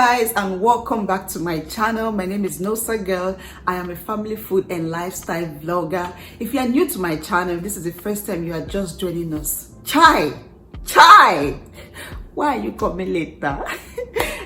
guys, and welcome back to my channel. My name is NOSAGIRL. I am a family food and lifestyle vlogger. If you are new to my channel, this is the first time you are just joining us. Chai! Why are you coming later?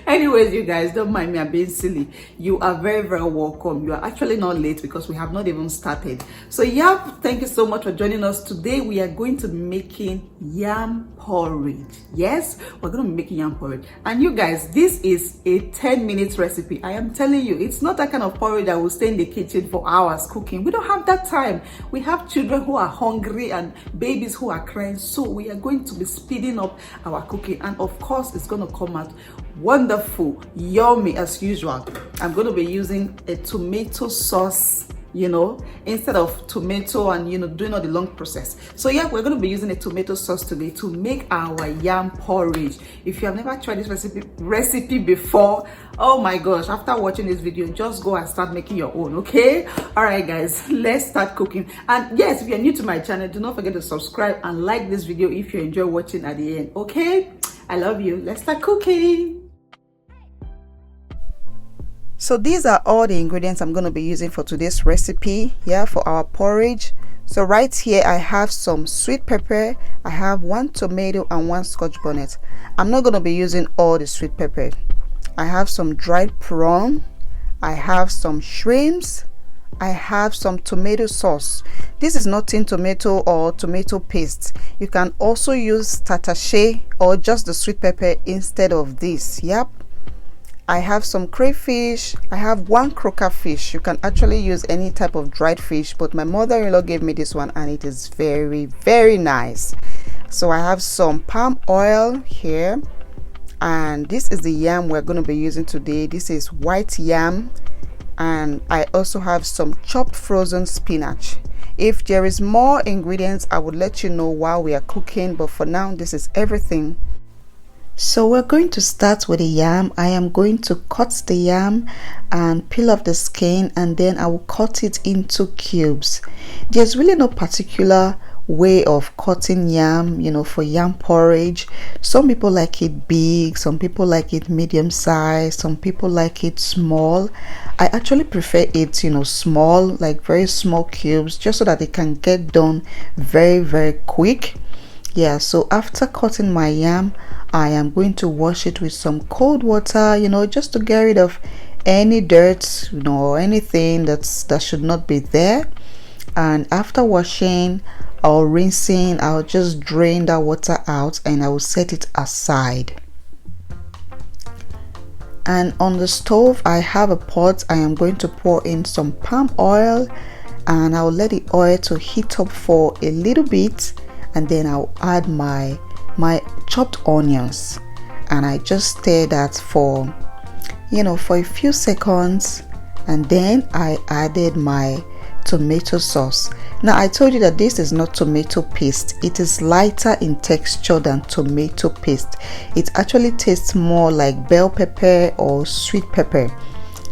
Anyways, you guys, don't mind me, I'm being silly. You are very welcome. You are actually not late because we have not even started. So yeah, thank you so much for joining us. Today we are going to be making yam porridge. Yes, we're going to be making yam porridge. And you guys, this is a 10-minute recipe. I am telling you, it's not that kind of porridge that will stay in the kitchen for hours cooking. We don't have that time. We have children who are hungry and babies who are crying. So we are going to be speeding up our cooking. And of course, it's going to come out wonderful, yummy as usual. I'm going to be using a tomato sauce, instead of tomato and doing all the long process. So yeah, we're going to be using a tomato sauce today to make our yam porridge. If you have never tried this recipe before, oh my gosh, after watching this video, just go and start making your own. Okay, all right guys, let's start cooking. And yes, if you're new to my channel, do not forget to subscribe and like this video if you enjoy watching at the end. Okay, I love you. Let's start cooking. So these are all the ingredients I'm going to be using for today's recipe, for our porridge. So right here I have some sweet pepper, I have 1 tomato and 1 scotch bonnet. I'm not going to be using all the sweet pepper. I have some dried prawn, I have some shrimps, I have some tomato sauce. This is not tin tomato or tomato paste. You can also use tatashe or just the sweet pepper instead of this. I have some crayfish. I have 1 croaker fish. You can actually use any type of dried fish, but my mother-in-law gave me this one and it is very nice. So I have some palm oil here, and this is the yam we're going to be using today. This is white yam, and I also have some chopped frozen spinach. If there is more ingredients, I would let you know while we are cooking, but for now this is everything. So we're going to start with the yam. I am going to cut the yam and peel off the skin, and then I will cut it into cubes. There's really no particular way of cutting yam, for yam porridge. Some people like it big, some people like it medium size, some people like it small. I actually prefer it, small, like very small cubes, just so that it can get done very quick. So after cutting my yam, I am going to wash it with some cold water, just to get rid of any dirt, or anything that should not be there. And after washing or rinsing, I'll just drain that water out and I will set it aside. And on the stove, I have a pot. I am going to pour in some palm oil, and I'll let the oil to heat up for a little bit, and then I'll add my chopped onions, and I just stir that for a few seconds, and then I added my tomato sauce. Now I told you that this is not tomato paste. It is lighter in texture than tomato paste. It actually tastes more like bell pepper or sweet pepper.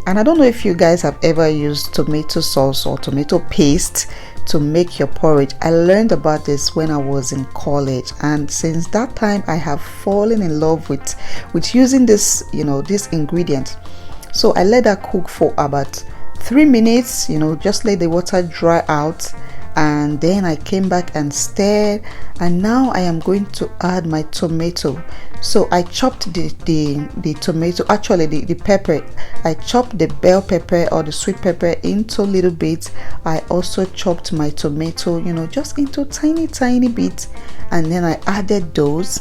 And I don't know if you guys have ever used tomato sauce or tomato paste to make your porridge. I learned about this when I was in college, and since that time I have fallen in love with using this this ingredient. So I let that cook for about 3 minutes, just let the water dry out, and then I came back and stirred, and now I am going to add my tomato. So I chopped the tomato, actually the pepper. I chopped the bell pepper or the sweet pepper into little bits. I also chopped my tomato, just into tiny bits, and then I added those.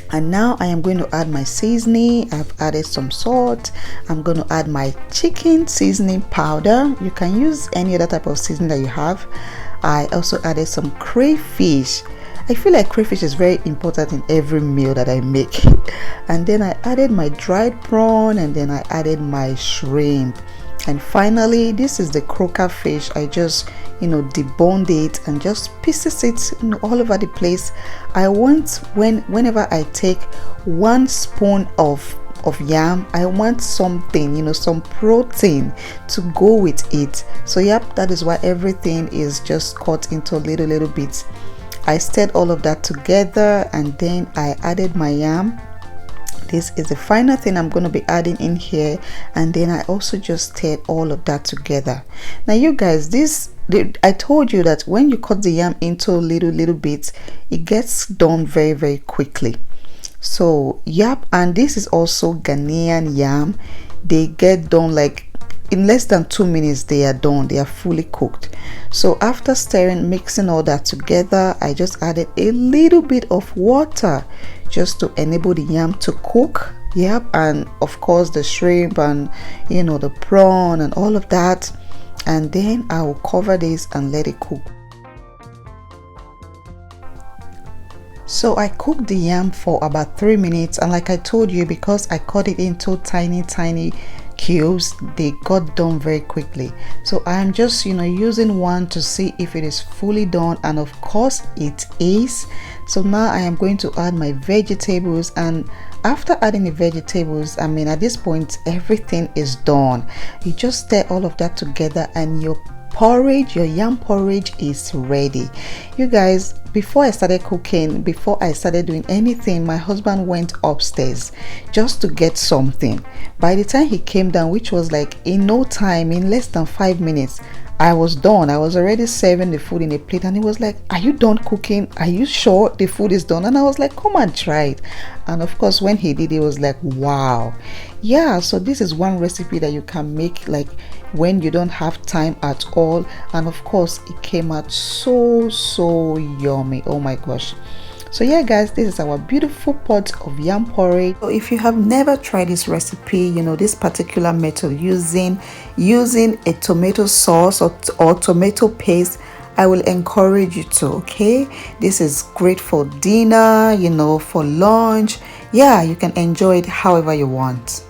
And now I am going to add my seasoning. I've added some salt. I'm going to add my chicken seasoning powder. You can use any other type of seasoning that you have. I also added some crayfish. I feel like crayfish is very important in every meal that I make. And then I added my dried prawn, and then I added my shrimp. And finally, this is the croaker fish. I just deboned it and just pieces it all over the place. I want whenever I take 1 spoon of yam, I want something, some protein to go with it. So that is why everything is just cut into little bits. I stirred all of that together, and then I added my yam. This is the final thing I'm going to be adding in here, and then I also just stirred all of that together. Now you guys, I told you that when you cut the yam into little bits, it gets done very quickly. So yep, and this is also Ghanaian yam. They get done like in less than 2 minutes. They are done, they are fully cooked. So after stirring, mixing all that together, I just added a little bit of water just to enable the yam to cook. Yep, and of course the shrimp and the prawn and all of that, and then I will cover this and let it cook. So I cooked the yam for about 3 minutes, and like I told you, because I cut it into tiny cubes, they got done very quickly. So I'm just using one to see if it is fully done, and of course it is. So now I am going to add my vegetables, and after adding the vegetables, at this point everything is done. You just stir all of that together and your yam porridge is ready. You guys, before I started cooking, before I started doing anything, my husband went upstairs just to get something. By the time he came down, which was like in no time, in less than 5 minutes, I was done. I was already serving the food in a plate, and he was like, "Are you done cooking? Are you sure the food is done?" And I was like, "Come and try it." And of course, when he did, he was like, "Wow." Yeah, so this is one recipe that you can make like when you don't have time at all, and of course it came out so yummy. Oh my gosh. So yeah guys, this is our beautiful pot of yam porridge. So if you have never tried this recipe, this particular method using a tomato sauce or tomato paste, I will encourage you to. Okay, this is great for dinner, for lunch. Yeah, you can enjoy it however you want.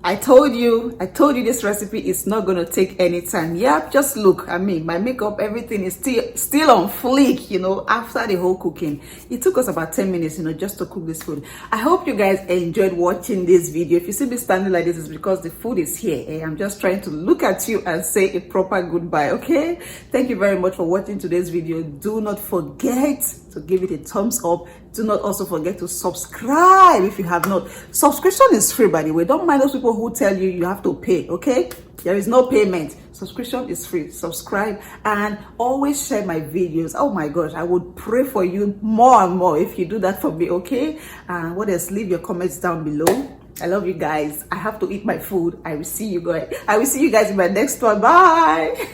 I told you this recipe is not going to take any time. Yeah, just look at me. My makeup, everything is still on fleek, after the whole cooking. It took us about 10 minutes, just to cook this food. I hope you guys enjoyed watching this video. If you see me standing like this, it's because the food is here. I'm just trying to look at you and say a proper goodbye, okay? Thank you very much for watching today's video. Do not forget to give it a thumbs up. Do not also forget to subscribe if you have not. Subscription is free, by the way. Don't mind those people who tell you you have to pay, okay? There is no payment. Subscription is free. Subscribe and always share my videos. Oh my gosh, I would pray for you more and more if you do that for me, okay? And what else? Leave your comments down below. I love you guys. I have to eat my food. I will see you guys in my next one. Bye.